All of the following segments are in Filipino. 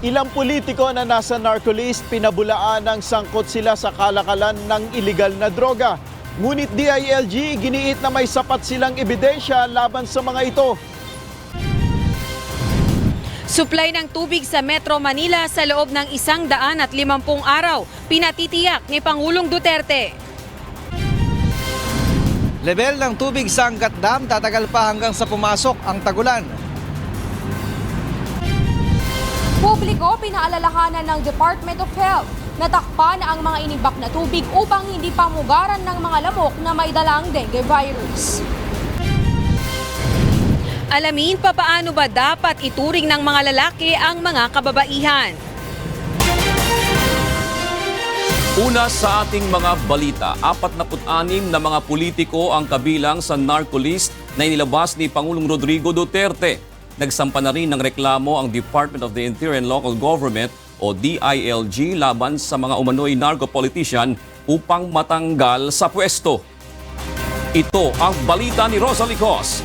Ilang politiko na nasa narcolist pinabulaan ng sangkot sila sa kalakalan ng iligal na droga. Ngunit DILG giniit na may sapat silang ebidensya laban sa mga ito. Supply ng tubig sa Metro Manila sa loob ng 150 araw, pinatitiyak ni Pangulong Duterte. Level ng tubig sa Angat Dam tatagal pa hanggang sa pumasok ang tagulan. Publiko pinaalalahanan ng Department of Health na takpan ang mga inibak na tubig upang hindi pamugaran ng mga lamok na may dalang dengue virus. Alamin paano ba dapat ituring ng mga lalaki ang mga kababaihan. Una sa ating mga balita, 46 na mga politiko ang kabilang sa narcolist na inilabas ni Pangulong Rodrigo Duterte. Nagsampa na rin ng reklamo ang Department of the Interior and Local Government o DILG laban sa mga umano'y narco-politician upang matanggal sa pwesto. Ito ang balita ni Rosalie Cos.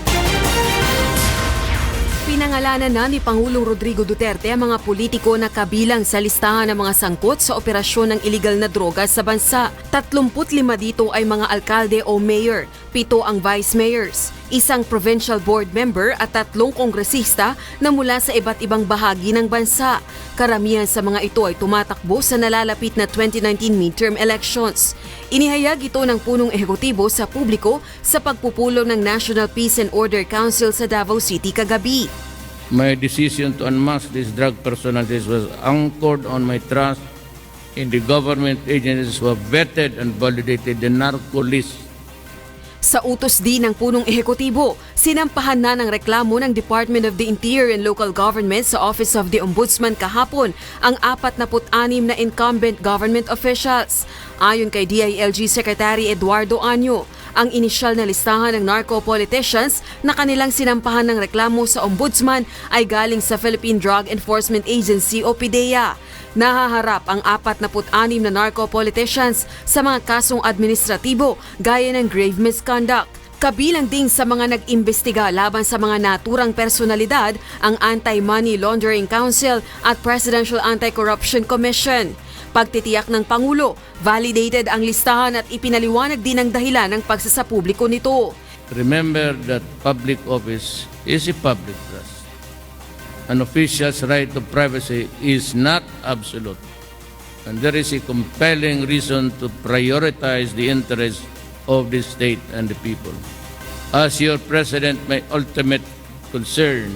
Pinangalanan na ni Pangulong Rodrigo Duterte ang mga politiko na kabilang sa listahan ng mga sangkot sa operasyon ng iligal na droga sa bansa. 35 dito ay mga alkalde o mayor, 7 ang vice mayors, 1 provincial board member at 3 kongresista na mula sa iba't ibang bahagi ng bansa. Karamihan sa mga ito ay tumatakbo sa nalalapit na 2019 midterm elections. Inihayag ito ng punong ehekutibo sa publiko sa pagpupulong ng National Peace and Order Council sa Davao City kagabi. My decision to unmask these drug personalities was anchored on my trust in the government agencies who have vetted and validated the narco list. Sa utos din ng punong ehekutibo, sinampahan na ng reklamo ng Department of the Interior and Local Government sa Office of the Ombudsman kahapon ang 46 na incumbent government officials. Ayon kay DILG Secretary Eduardo Anyo, ang inisyal na listahan ng narco-politicians na kanilang sinampahan ng reklamo sa Ombudsman ay galing sa Philippine Drug Enforcement Agency o PDEA. Nahaharap ang 46 na narco-politicians sa mga kasong administratibo gaya ng grave misconduct. Kabilang din sa mga nag-imbestiga laban sa mga naturang personalidad ang Anti-Money Laundering Council at Presidential Anti-Corruption Commission. Pagtitiyak ng Pangulo, validated ang listahan at ipinaliwanag din ang dahilan ng pagsasapubliko nito. Remember that public office is a public trust. An official's right to privacy is not absolute, and there is a compelling reason to prioritize the interests of the state and the people. As your president, my ultimate concern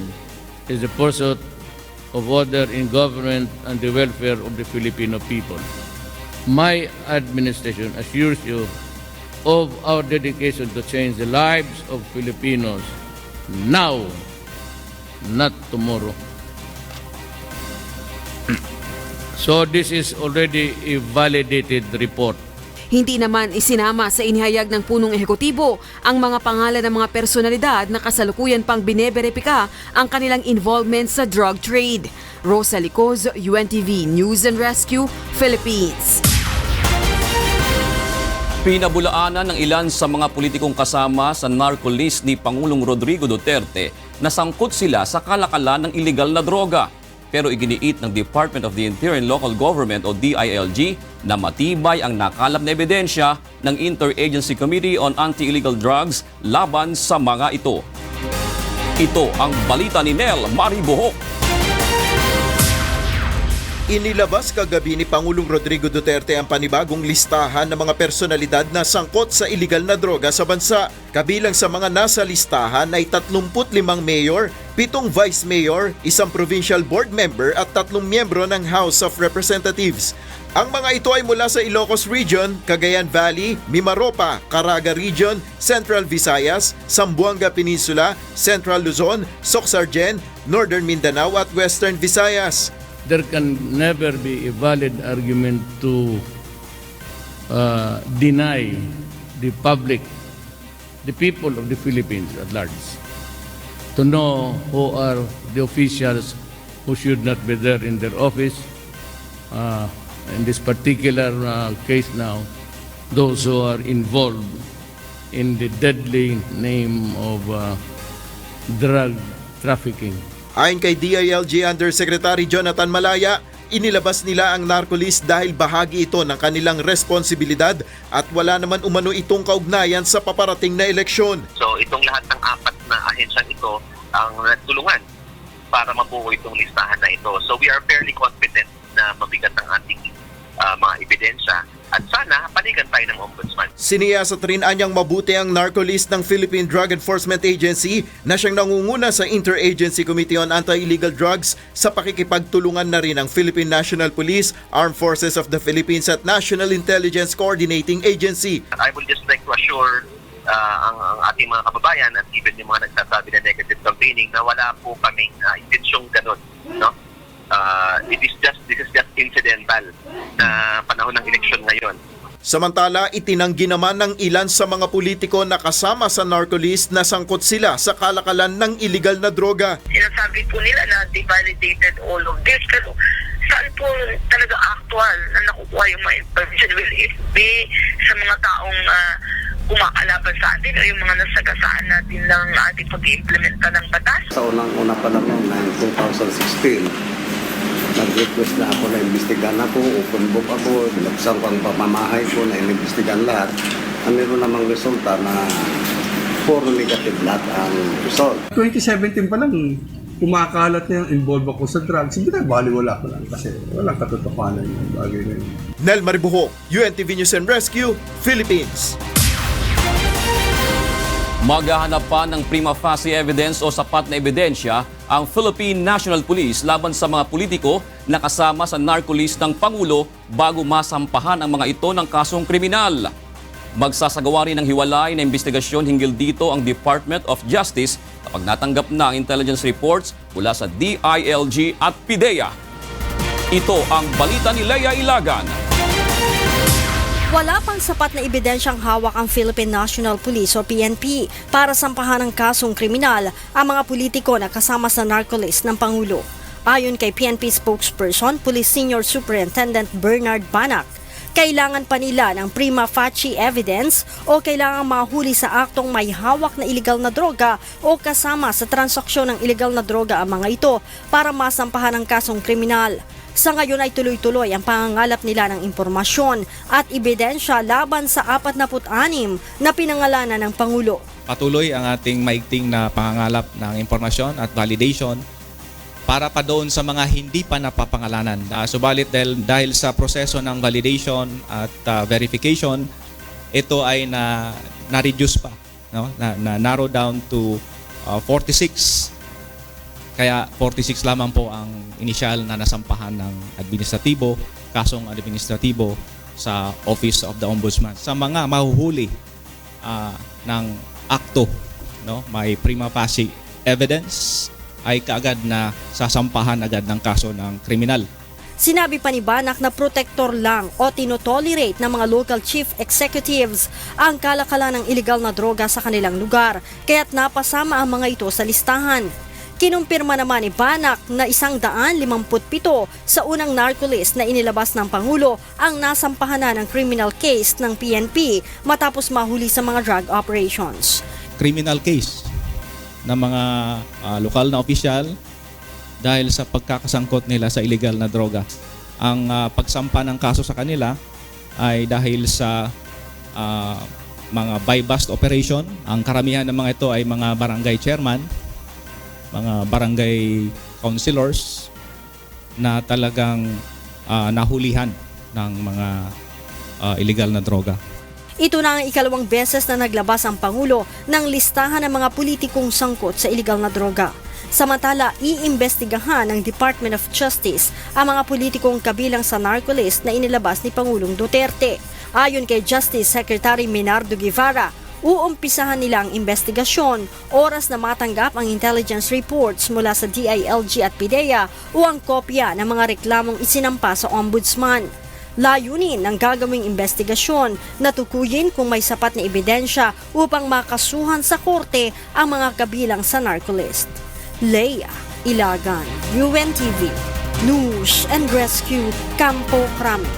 is the pursuit of order in government and the welfare of the Filipino people. My administration assures you of our dedication to change the lives of Filipinos now, not tomorrow. So this is already a validated report. Hindi naman isinama sa inihayag ng punong ehekutibo ang mga pangalan ng mga personalidad na kasalukuyan pang bineberipika ang kanilang involvement sa drug trade. Rosalie Cos, UNTV News and Rescue, Philippines. Pinabulaanan ng ilan sa mga politikong kasama sa narco list ni Pangulong Rodrigo Duterte na sangkot sila sa kalakalan ng iligal na droga. Pero iginiit ng Department of the Interior and Local Government o DILG na matibay ang nakalap na ebidensya ng Interagency Committee on Anti-Illegal Drugs laban sa mga ito. Ito ang balita ni Nel Maribuhok. Inilabas kagabi ni Pangulong Rodrigo Duterte ang panibagong listahan ng mga personalidad na sangkot sa iligal na droga sa bansa. Kabilang sa mga nasa listahan ay 35 mayor, 7 vice mayor, 1 provincial board member at 3 miyembro ng House of Representatives. Ang mga ito ay mula sa Ilocos Region, Cagayan Valley, Mimaropa, Caraga Region, Central Visayas, Zamboanga Peninsula, Central Luzon, Soxargen, Northern Mindanao at Western Visayas. There can never be a valid argument to deny the public, the people of the Philippines at large, to know who are the officials who should not be there in their office. In this particular case now, those who are involved in the deadly name of drug trafficking. Ayon kay DILG Undersecretary Jonathan Malaya, inilabas nila ang narcolist dahil bahagi ito ng kanilang responsibilidad at wala naman umano itong kaugnayan sa paparating na eleksyon. So itong lahat ng 4 na ahensyang ito ang nagtulungan para mabuo itong listahan na ito. So we are fairly confident na mabigat ang ating mga ebidensya at sana panigan tayo ng ombudsman. Siniyasat rin anyang mabuti ang narcolist ng Philippine Drug Enforcement Agency na siyang nangunguna sa Interagency Committee on Anti-Illegal Drugs sa pakikipagtulungan na rin ng Philippine National Police, Armed Forces of the Philippines at National Intelligence Coordinating Agency. I would just like to assure ang ating mga kababayan at even yung mga nagsasabi na negative campaigning na wala po kaming intensyong ganun, no? This is just incidental na panahon ng eleksyon ngayon. Samantala, itinanggi naman ng ilan sa mga politiko na kasama sa narcolist na sangkot sila sa kalakalan ng illegal na droga. Sinasabi po nila na they validated all of this, pero saan po talaga actual na nakukuha yung mga information? Will it be sa mga taong kumakalaban sa atin o yung mga nasagasaan natin ng ating pag-iimplementa ng batas? Sa unang-una pa lang noong 2016, nag-request na ako na imbestigahan ako, open book ako, binabsan ko ang pamamahay ko na inimbestigahan lahat. Ang meron namang resulta na puro negative lahat ang result. 2017 pa lang, kumakalat niya involved ako sa drugs. Binabaliwala ko lang kasi walang katotohanan yung bagay na yun. Nel Maribuho, UNTV News and Rescue, Philippines. Maghahanap pa ng prima facie evidence o sapat na ebidensya ang Philippine National Police laban sa mga politiko na kasama sa narcolist ng Pangulo bago masampahan ang mga ito ng kasong kriminal. Magsasagawa rin ng hiwalay na investigasyon hinggil dito ang Department of Justice kapag natanggap na ang intelligence reports mula sa DILG at PIDEA. Ito ang balita ni Leia Ilagan. Wala pang sapat na ebidensyang hawak ang Philippine National Police o PNP para sampahan ng kasong kriminal ang mga politiko na kasama sa narcolist ng Pangulo. Ayon kay PNP spokesperson, Police Senior Superintendent Bernard Banac, kailangan pa nila ng prima facie evidence o kailangan mahuli sa aktong may hawak na iligal na droga o kasama sa transaksyon ng iligal na droga ang mga ito para masampahan ng kasong kriminal. Sa ngayon ay tuloy-tuloy ang pangangalap nila ng impormasyon at ebidensya laban sa 46 na pinangalanan ng Pangulo. Patuloy ang ating maigting na pangangalap ng impormasyon at validation para pa doon sa mga hindi pa napapangalanan. Subalit dahil sa proseso ng validation at verification, ito ay na-reduce pa, no? na narrow down to 46. Kaya 46 lamang po ang inisyal na nasampahan ng kasong administratibo sa Office of the Ombudsman. Sa mga mahuhuli ng akto, no, may prima facie evidence, ay kaagad na sasampahan agad ng kaso ng kriminal. Sinabi pa ni Banac na protector lang o tinotolerate ng mga local chief executives ang kalakalan ng iligal na droga sa kanilang lugar, kaya't napasama ang mga ito sa listahan. Kinumpirma naman ni Banac na 157 sa unang narcolist na inilabas ng Pangulo ang nasampahan na ng criminal case ng PNP matapos mahuli sa mga drug operations. Criminal case ng mga lokal na opisyal dahil sa pagkakasangkot nila sa illegal na droga. Ang pagsampa ng kaso sa kanila ay dahil sa mga buy-bust operation. Ang karamihan ng mga ito ay mga barangay chairman, mga barangay councilors na talagang nahulihan ng mga illegal na droga. Ito na ang ikalawang beses na naglabas ang Pangulo ng listahan ng mga politikong sangkot sa illegal na droga. Samantala, iimbestigahan ng Department of Justice ang mga politikong kabilang sa narcolist na inilabas ni Pangulong Duterte. Ayon kay Justice Secretary Menardo Guevara, uumpisahan nila ang investigasyon oras na matanggap ang intelligence reports mula sa DILG at PIDEA o ang kopya ng mga reklamong isinampa sa Ombudsman. Layunin ng gagawing investigasyon na tukuyin kung may sapat na ebidensya upang makasuhan sa korte ang mga kabilang sa narcolist. Leia Ilagan, UNTV, News and Rescue, Campo Crame.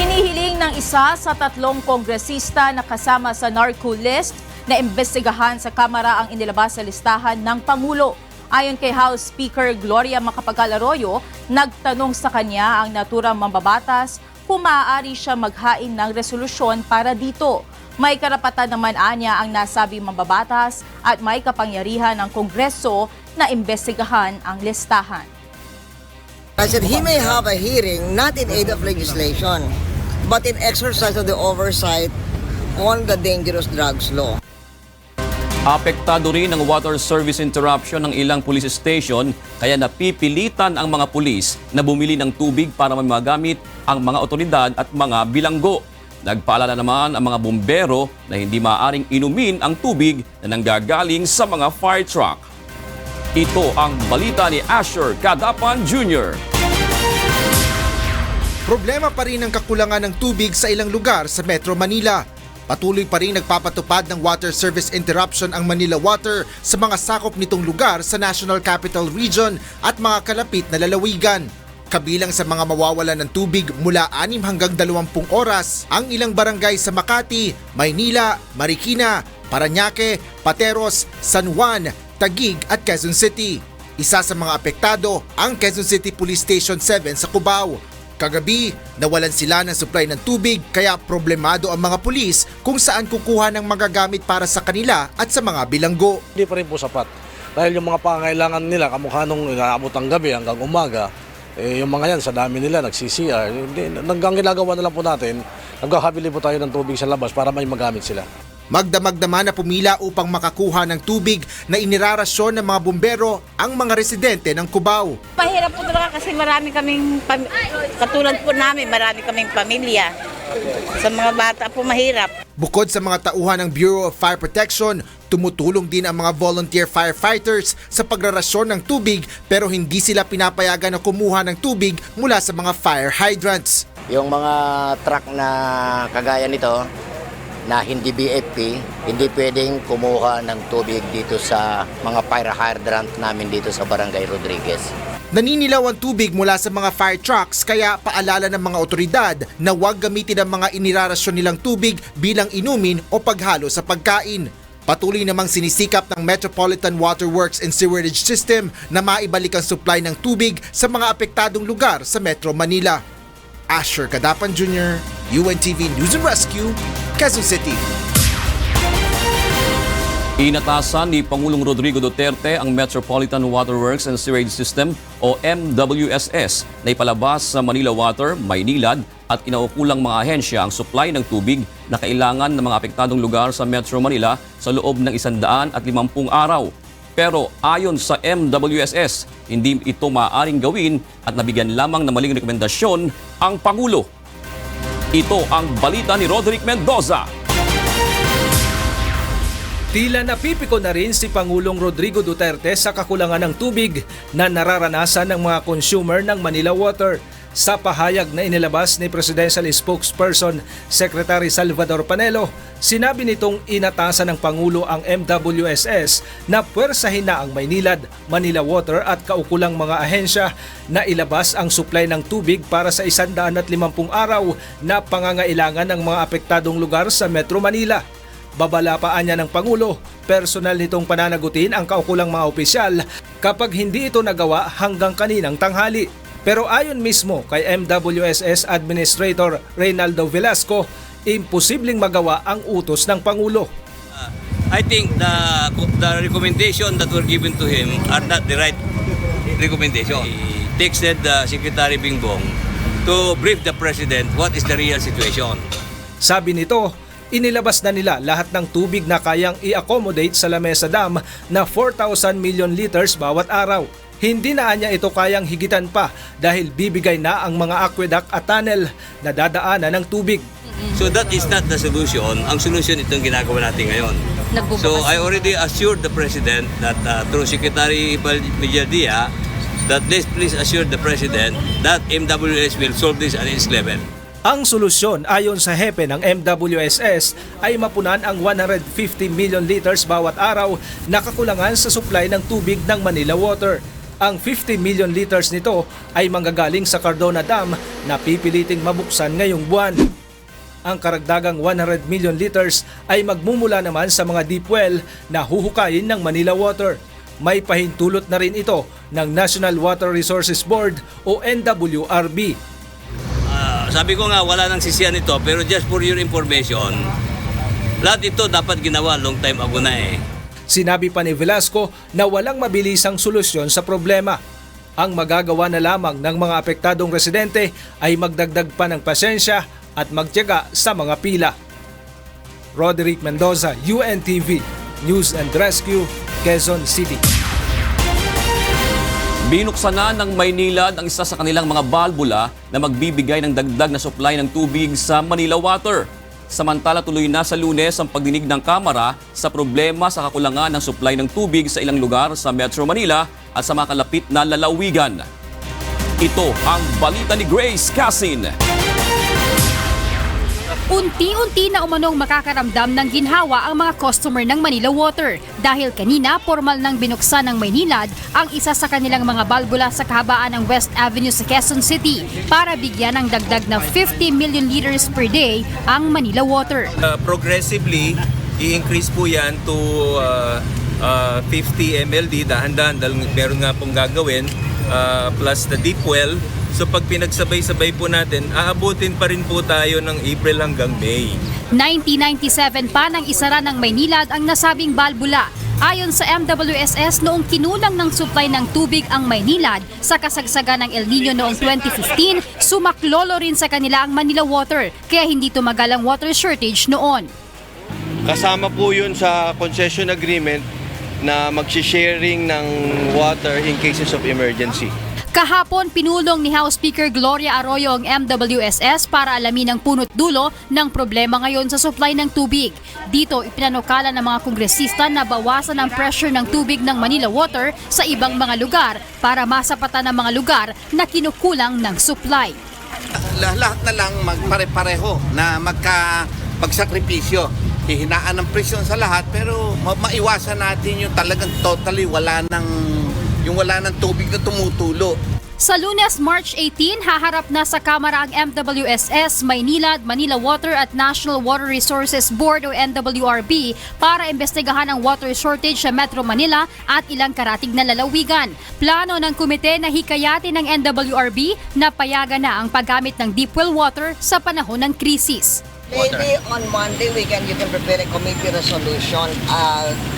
Hinihiling ng isa sa 3 kongresista na kasama sa narco list na imbestigahan sa Kamara ang inilabas sa listahan ng Pangulo. Ayon kay House Speaker Gloria Macapagal Arroyo, nagtanong sa kanya ang naturang mambabatas kung maaari siya maghain ng resolusyon para dito. May karapatan naman anya ang nasabing mambabatas at may kapangyarihan ng Kongreso na imbestigahan ang listahan. I said he may have a hearing not in aid of legislation, but in exercise of the oversight on the dangerous drugs law. Apektado rin ang water service interruption ng ilang police station kaya napipilitan ang mga pulis na bumili ng tubig para may magamit ang mga otoridad at mga bilanggo. Nagpaalala naman ang mga bumbero na hindi maaaring inumin ang tubig na nanggagaling sa mga fire truck. Ito ang balita ni Asher Cadapan Jr. Problema pa rin ang kakulangan ng tubig sa ilang lugar sa Metro Manila. Patuloy pa rin nagpapatupad ng water service interruption ang Manila Water sa mga sakop nitong lugar sa National Capital Region at mga kalapit na lalawigan. Kabilang sa mga mawawalan ng tubig mula 6 hanggang 20 oras ang ilang barangay sa Makati, Maynila, Marikina, Parañaque, Pateros, San Juan, Taguig at Quezon City. Isa sa mga apektado ang Quezon City Police Station 7 sa Cubao. Kagabi, nawalan sila ng supply ng tubig kaya problemado ang mga pulis kung saan kukuha ng magagamit para sa kanila at sa mga bilanggo. Hindi pa rin po sapat dahil yung mga pangailangan nila kamukha nung inaabot ang gabi hanggang umaga, yung mga yan sa dami nila nagsisiya. Hanggang ginagawa na lang po natin, nagkakabili po tayo ng tubig sa labas para may magamit sila. Magdamag naman na pumila upang makakuha ng tubig na inirarasyon ng mga bumbero ang mga residente ng Cubao. Mahirap po talaga kasi marami kaming, katulad po namin, marami kaming pamilya. Sa mga bata po mahirap. Bukod sa mga tauhan ng Bureau of Fire Protection, tumutulong din ang mga volunteer firefighters sa pagrarasyon ng tubig pero hindi sila pinapayagan na kumuha ng tubig mula sa mga fire hydrants. Yung mga truck na kagaya nito, na hindi BFP, hindi pwedeng kumuha ng tubig dito sa mga fire hydrant namin dito sa Barangay Rodriguez. Naninilaw ang tubig mula sa mga fire trucks kaya paalala ng mga otoridad na huwag gamitin ang mga inirarasyon nilang tubig bilang inumin o paghalo sa pagkain. Patuloy namang sinisikap ng Metropolitan Water Works and Sewerage System na maibalik ang supply ng tubig sa mga apektadong lugar sa Metro Manila. Asher Cadapan Jr., UNTV News and Rescue, Quezon City. Inatasan ni Pangulong Rodrigo Duterte ang Metropolitan Water Works and Sewerage System o MWSS na ipalabas sa Manila Water, Maynilad at kinaukulang mga ahensya ang supply ng tubig na kailangan ng mga apektadong lugar sa Metro Manila sa loob ng 150 araw. Pero ayon sa MWSS, hindi ito maaaring gawin at nabigyan lamang ng maling rekomendasyon ang Pangulo. Ito ang balita ni Roderick Mendoza. Tila napipiko na rin si Pangulong Rodrigo Duterte sa kakulangan ng tubig na nararanasan ng mga consumer ng Manila Water. Sa pahayag na inilabas ni Presidential Spokesperson Secretary Salvador Panelo, sinabi nitong inatasan ng Pangulo ang MWSS na puwersahin na ang Maynilad, Manila Water at kaukulang mga ahensya na ilabas ang supply ng tubig para sa 150 araw na pangangailangan ng mga apektadong lugar sa Metro Manila. Babalapaan niya ng Pangulo, personal nitong pananagutin ang kaukulang mga opisyal kapag hindi ito nagawa hanggang kaninang tanghali. Pero ayon mismo kay MWSS Administrator Reynaldo Velasco, imposibleng magawa ang utos ng Pangulo. I think the recommendation that were given to him are not the right recommendation. He texted Secretary Bingbong to brief the President what is the real situation. Sabi nito, inilabas na nila lahat ng tubig na kayang i-accommodate sa Lamesa Dam na 4,000 million liters bawat araw. Hindi na niya ito kayang higitan pa dahil bibigay na ang mga aqueduct at tunnel na dadaanan ng tubig. So that is not the solution. Ang solution itong ginagawa natin ngayon. So I already assured the President that through Secretary Villardia that please assure the President that MWS will solve this at its level. Ang solusyon ayon sa hepe ng MWSS ay mapunan ang 150 million liters bawat araw na kakulangan sa supply ng tubig ng Manila Water. Ang 50 million liters nito ay manggagaling sa Cardona Dam na pipiliting mabuksan ngayong buwan. Ang karagdagang 100 million liters ay magmumula naman sa mga deep well na huhukayin ng Manila Water. May pahintulot na rin ito ng National Water Resources Board o NWRB. Sabi ko nga wala nang sisiyan ito, pero just for your information, lahat ito dapat ginawa long time ago na eh. Sinabi pa ni Velasco na walang mabilisang solusyon sa problema. Ang magagawa na lamang ng mga apektadong residente ay magdagdag pa ng pasensya at magtiyaga sa mga pila. Roderick Mendoza, UNTV, News and Rescue, Quezon City. Binuksan na ng Maynilad ang isa sa kanilang mga balbula na magbibigay ng dagdag na supply ng tubig sa Manila Water. Samantala tuloy na sa Lunes ang pagdinig ng Kamara sa problema sa kakulangan ng supply ng tubig sa ilang lugar sa Metro Manila at sa mga kalapit na lalawigan. Ito ang balita ni Grace Casin. Unti-unti na umanong makakaramdam ng ginhawa ang mga customer ng Manila Water dahil kanina formal nang binuksan ng Maynilad ang isa sa kanilang mga balbula sa kahabaan ng West Avenue sa Quezon City para bigyan ng dagdag na 50 million liters per day ang Manila Water. Progressively, i-increase po yan to 50 MLD dahan-dahan dahil meron nga pong gagawin plus the deep well. So pag pinagsabay-sabay po natin, aabutin pa rin po tayo ng April hanggang May. 1997 pa nang isara ng Maynilad ang nasabing balbula. Ayon sa MWSS, noong kinulang ng supply ng tubig ang Maynilad sa kasagsagan ng El Nino noong 2015, sumaklolo rin sa kanila ang Manila Water, kaya hindi tumagal ang water shortage noon. Kasama po yun sa concession agreement na magsisharing ng water in cases of emergency. Kahapon, pinulong ni House Speaker Gloria Arroyo ang MWSS para alamin ang punot dulo ng problema ngayon sa supply ng tubig. Dito, ipinanukala ng mga kongresista na bawasan ang pressure ng tubig ng Manila Water sa ibang mga lugar para masapatan ng mga lugar na kinukulang ng supply. Lahat na lang magpare-pareho na magsakripisyo. Hihinaan ng presyon sa lahat pero maiwasan natin yung talagang totally wala ng tubig na tumutulo. Sa Lunes, March 18, haharap na sa Kamara ang MWSS, Maynilad, Manila Water at National Water Resources Board o NWRB para imbestigahan ang water shortage sa Metro Manila at ilang karatig na lalawigan. Plano ng komite na hikayatin ng NWRB na payagan na ang paggamit ng deep well water sa panahon ng krisis. Maybe on Monday you can prepare a committee resolution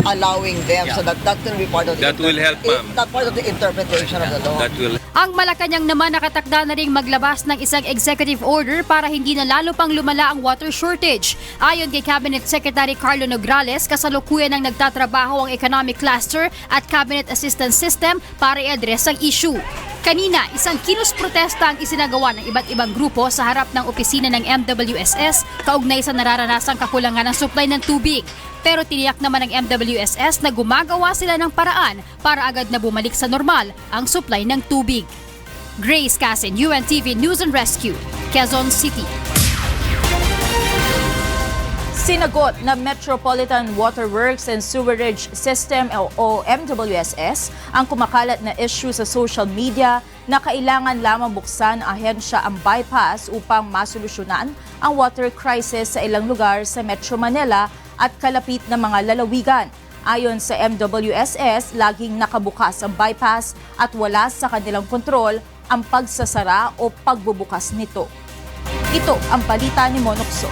allowing them so that can be part of the will help, ma'am. That part of the interpretation of the law. That will. Ang Malacanang naman nakatakda na ring maglabas ng isang executive order para hindi na lalo pang lumala ang water shortage. Ayon kay Cabinet Secretary Carlo Nograles, kasalukuyan ang nagtatrabaho ang economic cluster at cabinet assistance system para i-address ang issue. Kanina, isang kilos protesta ang isinagawa ng iba't ibang grupo sa harap ng opisina ng MWSS kaugnay sa nararanasang kakulangan ng supply ng tubig. Pero tiniyak naman ng MWSS na gumagawa sila ng paraan para agad na bumalik sa normal ang supply ng tubig. Grace Casin, UNTV News and Rescue, Quezon City. Sinagot ng Metropolitan Water Works and Sewerage System o MWSS ang kumakalat na issue sa social media na kailangan lamang buksan ahensya ang bypass upang masolusyonan ang water crisis sa ilang lugar sa Metro Manila at kalapit na mga lalawigan. Ayon sa MWSS, laging nakabukas ang bypass at wala sa kanilang kontrol ang pagsasara o pagbubukas nito. Ito ang balita ni Monokso.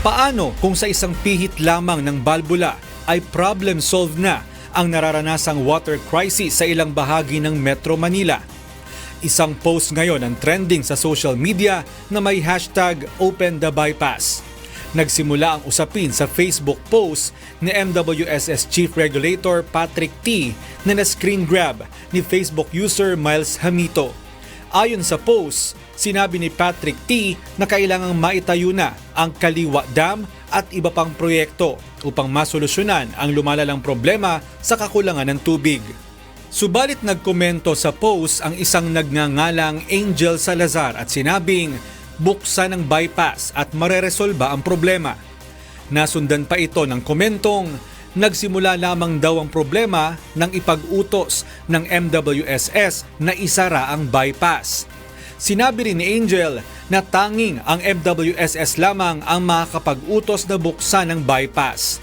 Paano kung sa isang pihit lamang ng balbula ay problem solved na ang nararanasang water crisis sa ilang bahagi ng Metro Manila? Isang post ngayon ang trending sa social media na may hashtag #OpenTheBypass. Nagsimula ang usapin sa Facebook post ni MWSS Chief Regulator Patrick T na na-screen grab ni Facebook user Miles Hamito. Ayon sa post, sinabi ni Patrick T na kailangang maitayo na ang Kaliwa Dam at iba pang proyekto upang masolusyonan ang lumalalang problema sa kakulangan ng tubig. Subalit nagkomento sa post ang isang nagngangalang Angel Salazar at sinabing buksan ang bypass at mareresolba ang problema. Nasundan pa ito ng komentong nagsimula lamang daw ang problema nang ipag-utos ng MWSS na isara ang bypass. Sinabi rin ni Angel na tanging ang MWSS lamang ang makakapag-utos na buksan ng bypass.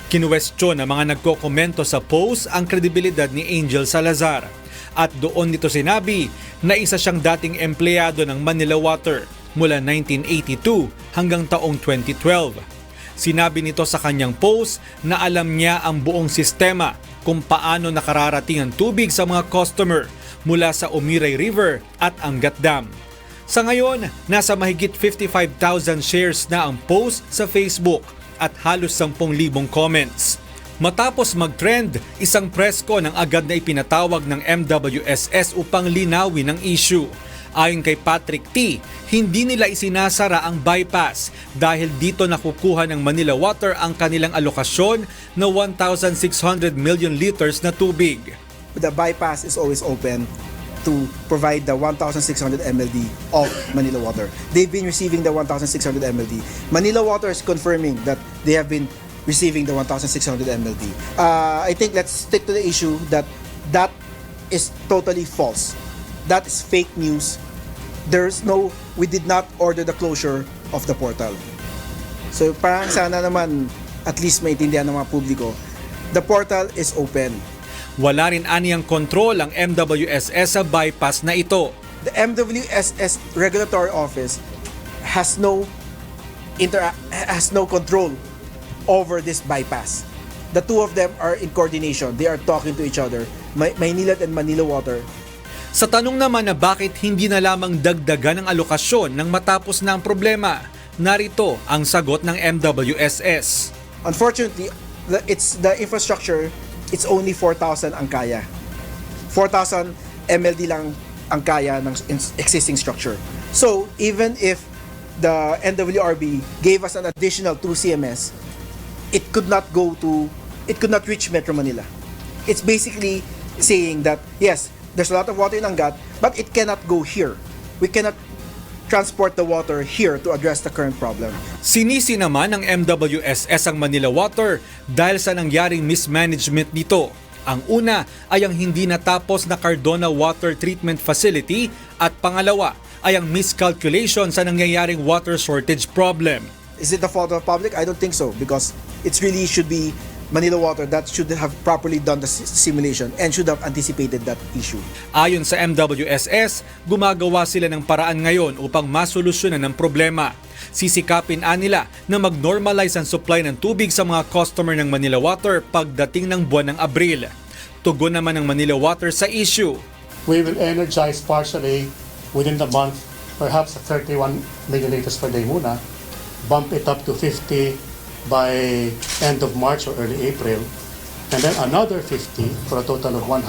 Kinuwestiyon ng mga nagkokomento sa post ang kredibilidad ni Angel Salazar at doon nito sinabi na isa siyang dating empleyado ng Manila Water mula 1982 hanggang taong 2012. Sinabi nito sa kanyang post na alam niya ang buong sistema kung paano nakararating ang tubig sa mga customer mula sa Umiray River at Angat Dam. Sa ngayon, nasa mahigit 55,000 shares na ang post sa Facebook at halos 10,000 comments. Matapos mag-trend, isang presko ng agad na ipinatawag ng MWSS upang linawin ang issue. Ayon kay Patrick T., hindi nila isinasara ang bypass dahil dito nakukuha ng Manila Water ang kanilang alokasyon na 1,600 million liters na tubig. The bypass is always open to provide the 1,600 MLD of Manila Water. They've been receiving the 1,600 MLD. Manila Water is confirming that they have been receiving the 1,600 MLD. I think let's stick to the issue that is totally false. That is fake news. We did not order the closure of the portal. So parang sana naman at least maintindihan ng mga publiko, the portal is open. Wala rin aniyang kontrol ang MWSS sa bypass na ito. The MWSS Regulatory Office has no control over this bypass. The two of them are in coordination. They are talking to each other. Maynilad and Manila Water. Sa tanong naman na bakit hindi na lamang dagdagan ang alokasyon nang matapos na ang problema, narito ang sagot ng MWSS. Unfortunately, the infrastructure, it's only 4,000 ang kaya. 4,000 MLD lang ang kaya ng existing structure. So, even if the NWRB gave us an additional 2 CMS, it could not reach Metro Manila. It's basically saying that, yes, there's a lot of water in Angat, but it cannot go here. We cannot transport the water here to address the current problem. Sinisi naman ng MWSS ang Manila Water dahil sa nangyaring mismanagement nito. Ang una ay ang hindi natapos na Cardona Water Treatment Facility at pangalawa ay ang miscalculation sa nangyayaring water shortage problem. Is it the fault of the public? I don't think so, because it really should be Manila Water that should have properly done the simulation and should have anticipated that issue. Ayon sa MWSS, gumagawa sila ng paraan ngayon upang masolusyonan ang problema. Sisikapin nila na mag-normalize ang supply ng tubig sa mga customer ng Manila Water pagdating ng buwan ng Abril. Tugon naman ng Manila Water sa issue. We will energize partially within the month, perhaps 31 million liters per day muna, bump it up to 50 by end of March or early April, and then another 50 for a total of 100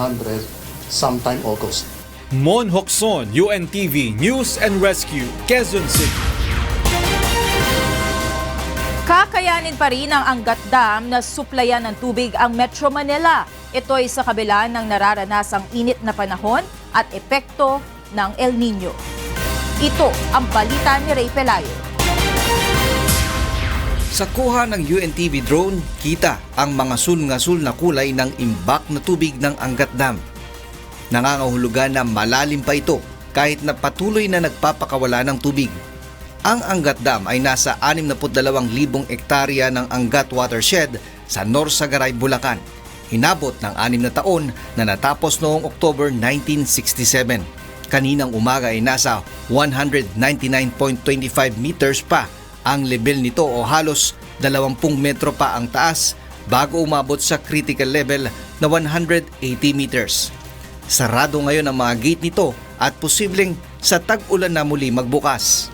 sometime August. Mon Hokson, UNTV News and Rescue, Quezon City. Kakayanin pa rin ng Angat Dam na suplayan ng tubig ang Metro Manila. Ito ay sa kabila ng nararanasang init na panahon at epekto ng El Nino. Ito ang balita ni Ray Pelayo. Sa kuha ng UNTV drone, kita ang mga sul-ngasul na kulay ng imbak na tubig ng Angat Dam. Nangangahulugan na malalim pa ito kahit na patuloy na nagpapakawala ng tubig. Ang Angat Dam ay nasa 62,000 hektarya ng Angat Watershed sa Norsagaray, Bulacan. Inabot ng 6 na taon na natapos noong October 1967. Kaninang umaga ay nasa 199.25 meters pa ang level nito o halos 20 metro pa ang taas bago umabot sa critical level na 180 meters. Sarado ngayon ang mga gate nito at posibleng sa tag-ulan na muli magbukas.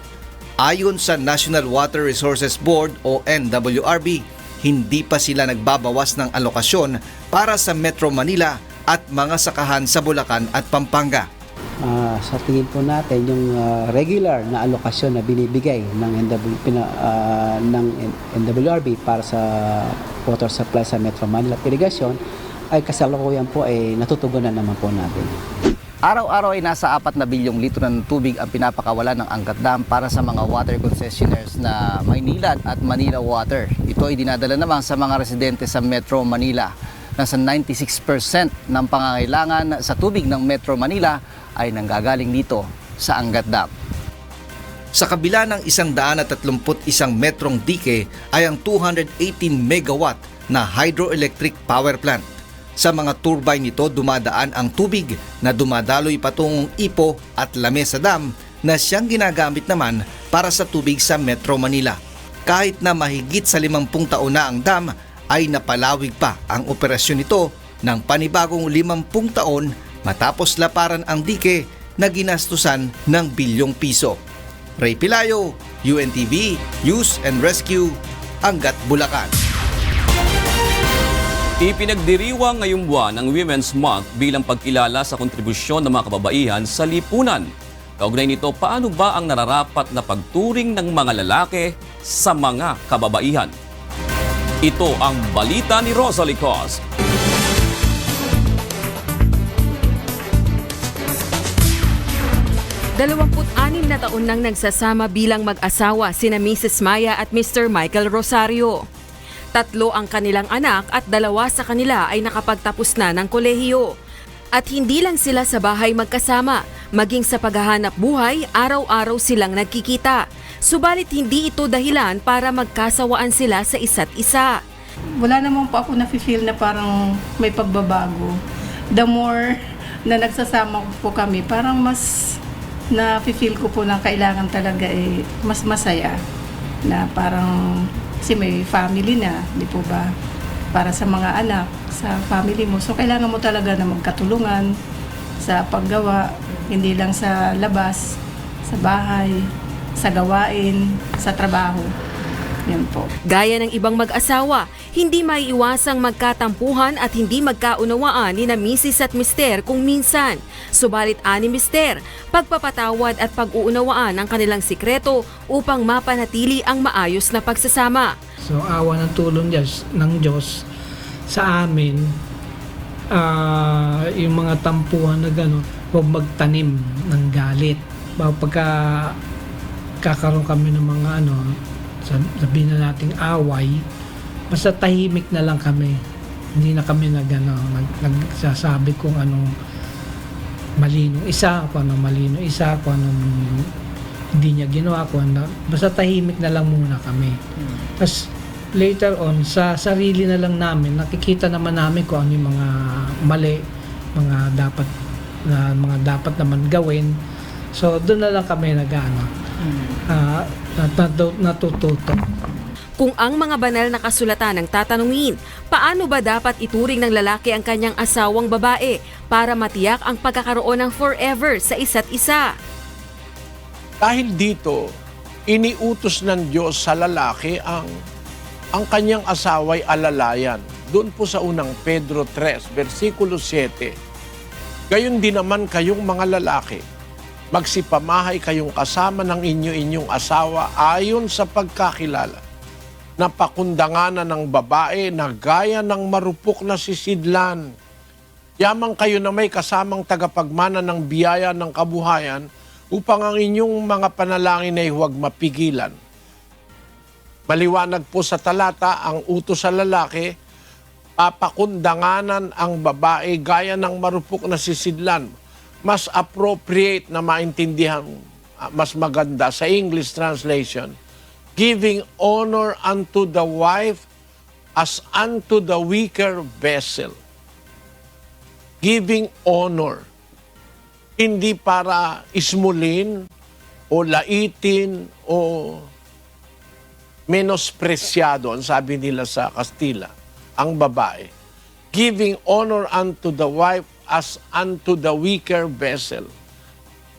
Ayon sa National Water Resources Board o NWRB, hindi pa sila nagbabawas ng alokasyon para sa Metro Manila at mga sakahan sa Bulacan at Pampanga. Sa tingin po natin, yung regular na alokasyon na binibigay ng NWRB para sa water supply sa Metro Manila at irrigation ay kasalukuyan po ay natutugunan naman po natin. Araw-araw ay nasa 4 na bilyong litro ng tubig ang pinapakawalan ng Angat Dam para sa mga water concessionaires na Maynilad at Manila Water. Ito ay dinadala naman sa mga residente sa Metro Manila. Nasa 96% ng pangangailangan sa tubig ng Metro Manila ay nanggagaling dito sa Angat Dam. Sa kabila ng 131 metrong dike ay ang 218 megawatt na hydroelectric power plant. Sa mga turbine nito dumadaan ang tubig na dumadaloy patungong Ipo at Lamesa Dam na siyang ginagamit naman para sa tubig sa Metro Manila. Kahit na mahigit sa 50 taon na ang dam, ay napalawig pa ang operasyon nito ng panibagong 50 taon matapos laparan ang dike na ginastusan ng bilyong piso. Ray Pilayo, UNTV, News and Rescue, Angat, Bulacan. Ipinagdiriwang ngayong buwan ang Women's Month bilang pagkilala sa kontribusyon ng mga kababaihan sa lipunan. Kaugnay nito, paano ba ang nararapat na pagturing ng mga lalaki sa mga kababaihan? Ito ang balita ni Rosalie Cos. Dalawamput-anim na taon nang nagsasama bilang mag-asawa sina Mrs. Maya at Mr. Michael Rosario. 3 ang kanilang anak at 2 sa kanila ay nakapagtapos na ng kolehiyo. At hindi lang sila sa bahay magkasama, maging sa paghahanap buhay, araw-araw silang nagkikita. Subalit hindi ito dahilan para magkasawaan sila sa isa't isa. Wala naman po ako nafe-feel na parang may pagbabago. The more na nagsasama po kami, parang mas nafe-feel ko po na kailangan talaga mas masaya. Na parang kasi may family na, di po ba? Para sa mga anak, sa family mo. So, kailangan mo talaga na magkatulungan sa paggawa, hindi lang sa labas, sa bahay, sa gawain, sa trabaho. Yan po. Gaya ng ibang mag-asawa, hindi maiiwasang magkatampuhan at hindi magkaunawaan ni na Mrs. at Mr. kung minsan. Subalit ani Mr., pagpapatawad at pag-uunawaan ang kanilang sikreto upang mapanatili ang maayos na pagsasama. So awa ng tulong ng Diyos sa amin, yung mga tampuhan na gano'n, huwag magtanim ng galit. Pagka kakaroon kami ng mga sabihin na nating away, basta tahimik na lang kami. Hindi na kami nagsasabi kung anong mali nung isa, kung anong mali nung isa, kung anong hindi niya ginawa, basta tahimik na lang muna kami. Tapos later on, sa sarili na lang namin, nakikita naman namin kung ano yung mga mali, mga dapat naman gawin. So doon na lang kami natututo. Kung ang mga banal na kasulatan ang tatanungin, paano ba dapat ituring ng lalaki ang kanyang asawang babae para matiyak ang pagkakaroon ng forever sa isa't isa? Dahil dito, iniutos ng Diyos sa lalaki ang kanyang asawa'y alalayan. Doon po sa unang Pedro 3, versikulo 7. Gayon din naman kayong mga lalaki, magsipamahay kayong kasama ng inyong asawa ayon sa pagkakilala, na pakundanganan ng babae na gaya ng marupok na sisidlan. Yamang kayo na may kasamang tagapagmana ng biyaya ng kabuhayan upang ang inyong mga panalangin ay huwag mapigilan. Maliwanag po sa talata ang utos sa lalaki, papakundanganan ang babae gaya ng marupok na sisidlan. Mas appropriate na maintindihan, mas maganda sa English translation, giving honor unto the wife as unto the weaker vessel. Giving honor. Hindi para ismulin o laitin o menospresyado, ang sabi nila sa Kastila, ang babae. Giving honor unto the wife as unto the weaker vessel.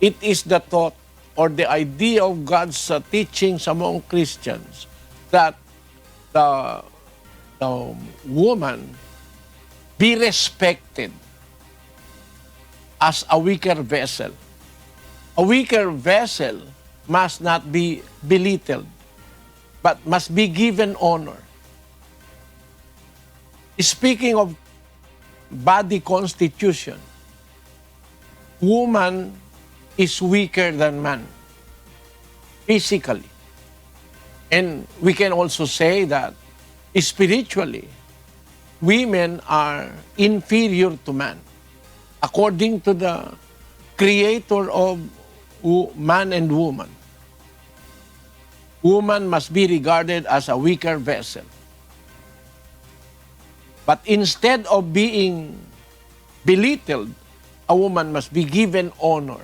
It is the thought or the idea of God's teachings among Christians that the woman be respected as a weaker vessel. A weaker vessel must not be belittled, but must be given honor. Speaking of body constitution, woman is weaker than man physically. And we can also say that spiritually, women are inferior to man. According to the creator of man and woman. Woman must be regarded as a weaker vessel. But instead of being belittled, a woman must be given honor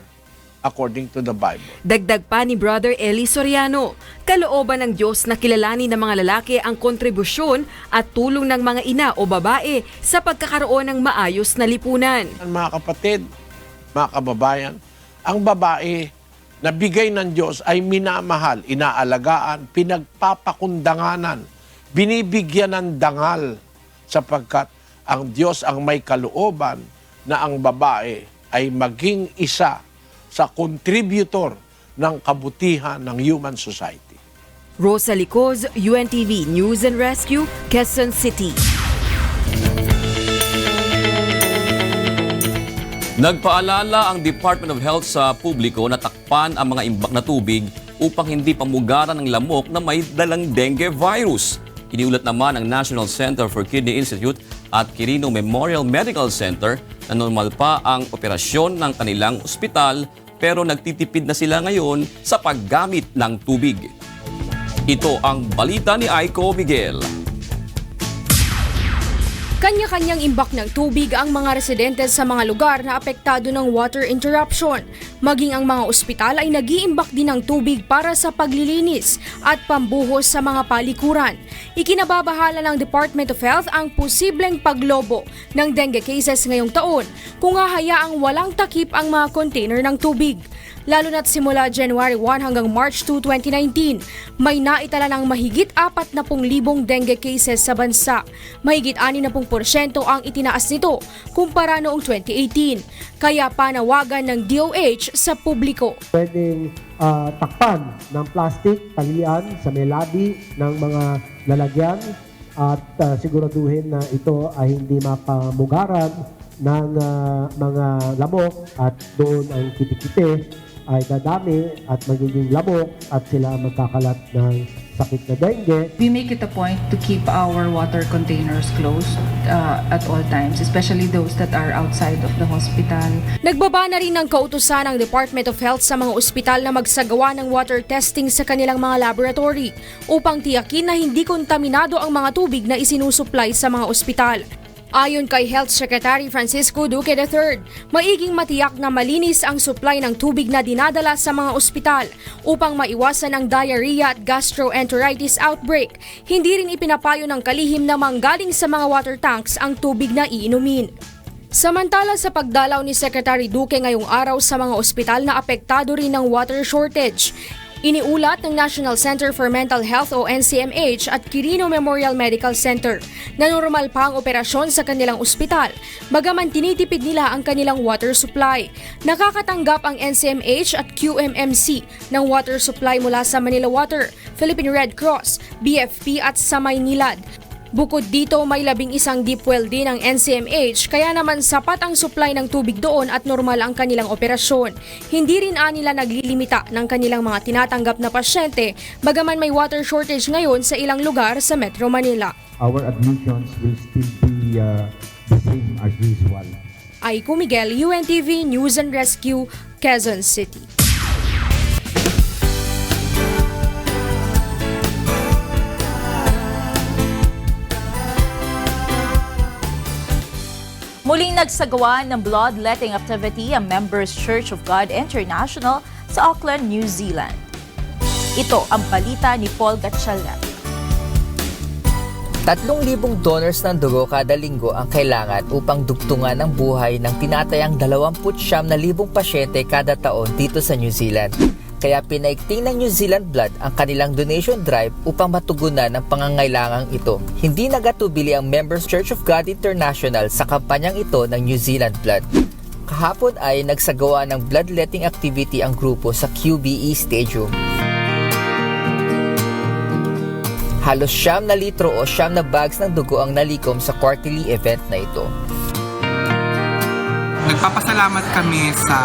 according to the Bible. Dagdag pa ni Brother Eli Soriano, kalooban ng Diyos na kilalanin ng mga lalaki ang kontribusyon at tulong ng mga ina o babae sa pagkakaroon ng maayos na lipunan. Mga kapatid, mga kababayan, ang babae na bigay ng Diyos ay minamahal, inaalagaan, pinagpapakundanganan, binibigyan ng dangal sapagkat ang Diyos ang may kalooban na ang babae ay maging isa sa contributor ng kabutihan ng human society. Rosa Licoz, UNTV News and Rescue, Quezon City. Nagpaalala ang Department of Health sa publiko na takpan ang mga imbak na tubig upang hindi pamugaran ng lamok na may dalang dengue virus. Iniulat naman ng National Center for Kidney Institute at Quirino Memorial Medical Center na normal pa ang operasyon ng kanilang ospital pero nagtitipid na sila ngayon sa paggamit ng tubig. Ito ang balita ni Aiko Miguel. Kanya-kanyang imbak ng tubig ang mga residente sa mga lugar na apektado ng water interruption. Maging ang mga ospital ay nag-iimbak din ng tubig para sa paglilinis at pambuhos sa mga palikuran. Ikinababahala ng Department of Health ang posibleng paglobo ng dengue cases ngayong taon kung hahayaang walang takip ang mga container ng tubig. Lalo na't simula January 1 hanggang March 2, 2019, may naitala ng mahigit 40,000 dengue cases sa bansa. Mahigit 60% ang itinaas nito kumpara noong 2018. Kaya panawagan ng DOH sa publiko. Pwedeng takpan ng plastic, talilian sa may labi ng mga lalagyan at siguraduhin na ito ay hindi mapamugaran ng mga lamok at doon ang kitikite ay dadami at magiging lamok at sila magkakalat ng sakit na dengue. We make it a point to keep our water containers closed at all times, especially those that are outside of the hospital. Nagbaba na rin ng kautusan ng Department of Health sa mga ospital na magsagawa ng water testing sa kanilang mga laboratory upang tiyakin na hindi kontaminado ang mga tubig na isinusupply sa mga ospital. Ayon kay Health Secretary Francisco Duque III, maiging matiyak na malinis ang supply ng tubig na dinadala sa mga ospital upang maiwasan ang diarrhea at gastroenteritis outbreak. Hindi rin ipinapayo ng kalihim na manggaling sa mga water tanks ang tubig na iinumin. Samantala sa pagdalaw ni Secretary Duque ngayong araw sa mga ospital na apektado rin ng water shortage, iniulat ng National Center for Mental Health o NCMH at Quirino Memorial Medical Center na normal pa ang operasyon sa kanilang ospital, bagaman tinitipid nila ang kanilang water supply. Nakakatanggap ang NCMH at QMMC ng water supply mula sa Manila Water, Philippine Red Cross, BFP at sa Maynilad. Bukod dito, may 11 deep well din ang NCMH kaya naman sapat ang supply ng tubig doon at normal ang kanilang operasyon. Hindi rin nila naglilimita ng kanilang mga tinatanggap na pasyente bagaman may water shortage ngayon sa ilang lugar sa Metro Manila. Our admissions will still be the same as usual. Aiko Miguel, UNTV News and Rescue, Quezon City. Muling nagsagawa ng bloodletting activity ang Members Church of God International sa Auckland, New Zealand. Ito ang balita ni Paul Gatchalan. 3,000 donors ng dugo kada linggo ang kailangan upang dugtungan ang buhay ng tinatayang 29,000 pasyente kada taon dito sa New Zealand. Kaya pinaigting ng New Zealand Blood ang kanilang donation drive upang matugunan ang pangangailangang ito. Hindi nagatubili ang Members Church of God International sa kampanyang ito ng New Zealand Blood. Kahapon ay nagsagawa ng bloodletting activity ang grupo sa QBE Stadium. Halos 9 litro o 9 na bags ng dugo ang nalikom sa quarterly event na ito. Nagpapasalamat kami sa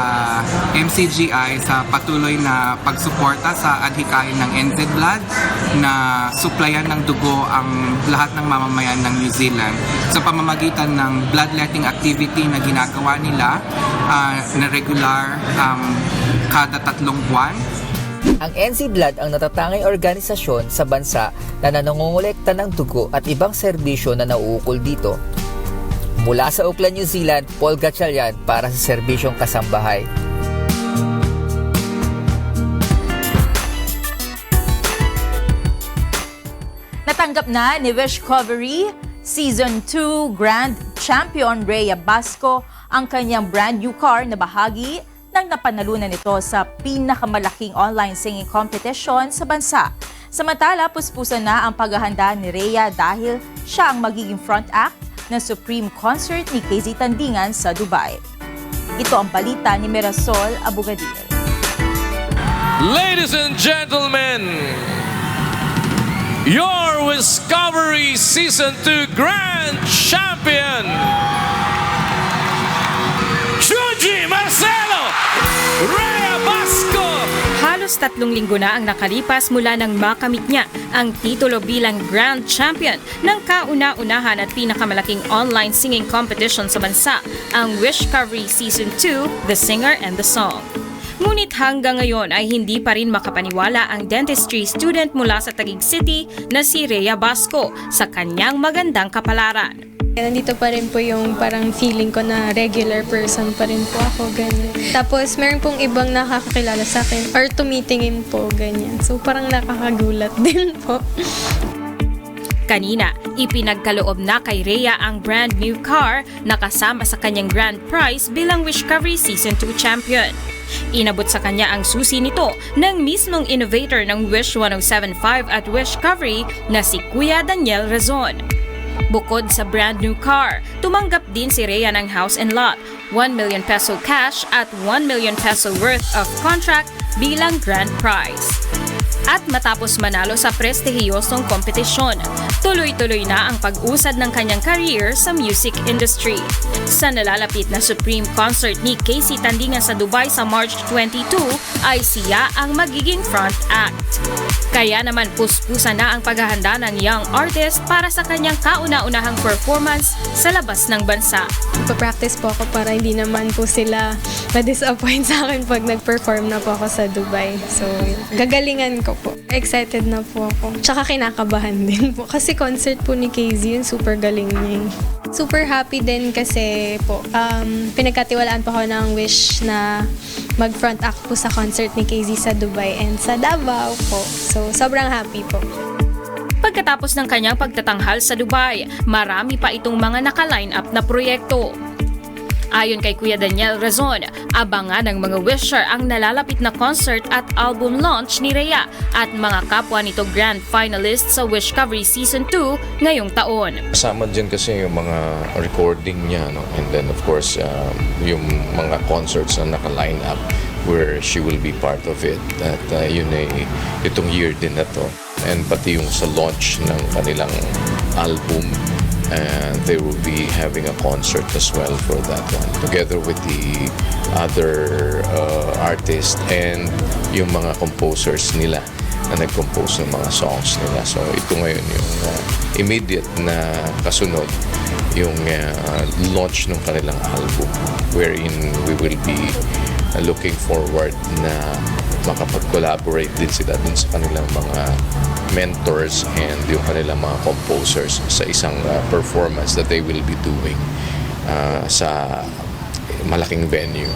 MCGI sa patuloy na pagsuporta sa adhikain ng NZ Blood na suplayan ng dugo ang lahat ng mamamayan ng New Zealand sa pamamagitan ng bloodletting activity na ginagawa nila na regular kada 3 buwan. Ang NZ Blood ang natatanging organisasyon sa bansa na nanongolekta ng dugo at ibang serbisyo na nauukol dito. Mula sa Auckland, New Zealand, Paul Gatchalian para sa Serbisyong Kasambahay. Natanggap na ni Wishcovery Season 2 Grand Champion Rhea Basco ang kanyang brand new car na bahagi ng napanalunan nito sa pinakamalaking online singing competition sa bansa. Samantala, puspusan na ang paghahanda ni Rhea dahil siya ang magiging front act ng Supreme Concert ni KZ Tandingan sa Dubai. Ito ang balita ni Mirasol Abugadir. Ladies and gentlemen, your Wishcovery Season 2 Grand Champion, Chuji Marcelo Rhea Basco. Halos 3 linggo na ang nakalipas mula nang makamit niya ang titulo bilang Grand Champion ng kauna-unahan at pinakamalaking online singing competition sa bansa, ang Wishcovery Season 2, The Singer and the Song. Ngunit hanggang ngayon ay hindi pa rin makapaniwala ang dentistry student mula sa Taguig City na si Rhea Basco sa kanyang magandang kapalaran. Nandito pa rin po yung parang feeling ko na regular person pa rin po ako, ganyan. Tapos meron pong ibang nakakakilala sa akin or tumitingin po, ganyan. So parang nakakagulat din po. Kanina, ipinagkaloob na kay Rhea ang brand new car na kasama sa kanyang grand prize bilang Wishcovery Season 2 champion. Inabot sa kanya ang susi nito ng mismong innovator ng Wish 1075 at Wishcovery na si Kuya Daniel Razon. Bukod sa brand new car, tumanggap din si Rhea ng house and lot, 1 million peso cash at 1 million peso worth of contract bilang grand prize. At matapos manalo sa prestihiyosong kompetisyon, tuloy-tuloy na ang pag-usad ng kanyang career sa music industry. Sa nalalapit na Supreme Concert ni KZ Tandingan sa Dubai sa March 22, ay siya ang magiging front act. Kaya naman puspusan na ang paghahanda ng young artist para sa kanyang kauna-unahang performance sa labas ng bansa. Pa-practice po ako para hindi naman po sila ma-disappoint sa akin pag nag-perform na po ako sa Dubai. So, gagalingan ko po. Excited na po ako. Tsaka kinakabahan din po. Kasi concert po ni KZ yun, super galing niya. Super happy din kasi po, pinagkatiwalaan po ako ng Wish na mag-front act po sa concert ni KZ sa Dubai and sa Davao po. So, sobrang happy po. Pagkatapos ng kanyang pagtatanghal sa Dubai, marami pa itong mga naka-line up na proyekto. Ayon kay Kuya Daniel Razon, abangan ng mga wisher ang nalalapit na concert at album launch ni Rhea at mga kapwa nito grand finalist sa Wishcovery Season 2 ngayong taon. Kasama dyan kasi yung mga recording niya, no? And then of course, yung mga concerts na naka-line up where she will be part of it. At yun ay itong year din na to. And pati yung sa launch ng kanilang album, and they will be having a concert as well for that one together with the other artists and yung mga composers nila na nag-compose ng mga songs nila. So ito ngayon yung immediate na kasunod yung launch ng kanilang album wherein we will be looking forward na makapag-collaborate din sila dun sa kanilang mga mentors and yung kanilang mga composers sa isang performance that they will be doing sa malaking venue.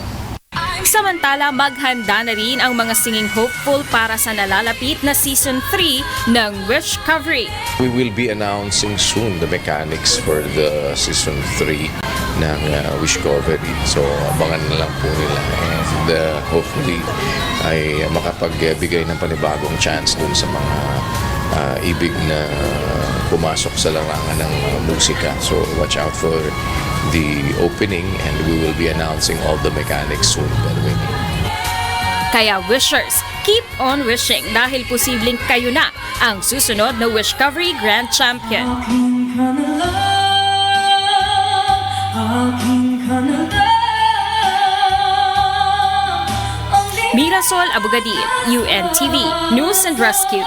Samantala, maghanda na rin ang mga singing hopeful para sa nalalapit na Season 3 ng Wishcovery. We will be announcing soon the mechanics for the Season 3 ng Wishcovery. So abangan na lang po nila and hopefully ay makapagbigay ng panibagong chance dun sa mga ibig na pumasok sa larangan ng musika. So watch out for the opening and we will be announcing all the mechanics soon. Kaya wishers, keep on wishing dahil posibleng kayo na ang susunod na Wishcovery Grand Champion. Mirasol Abugadil, UNTV News and Rescue.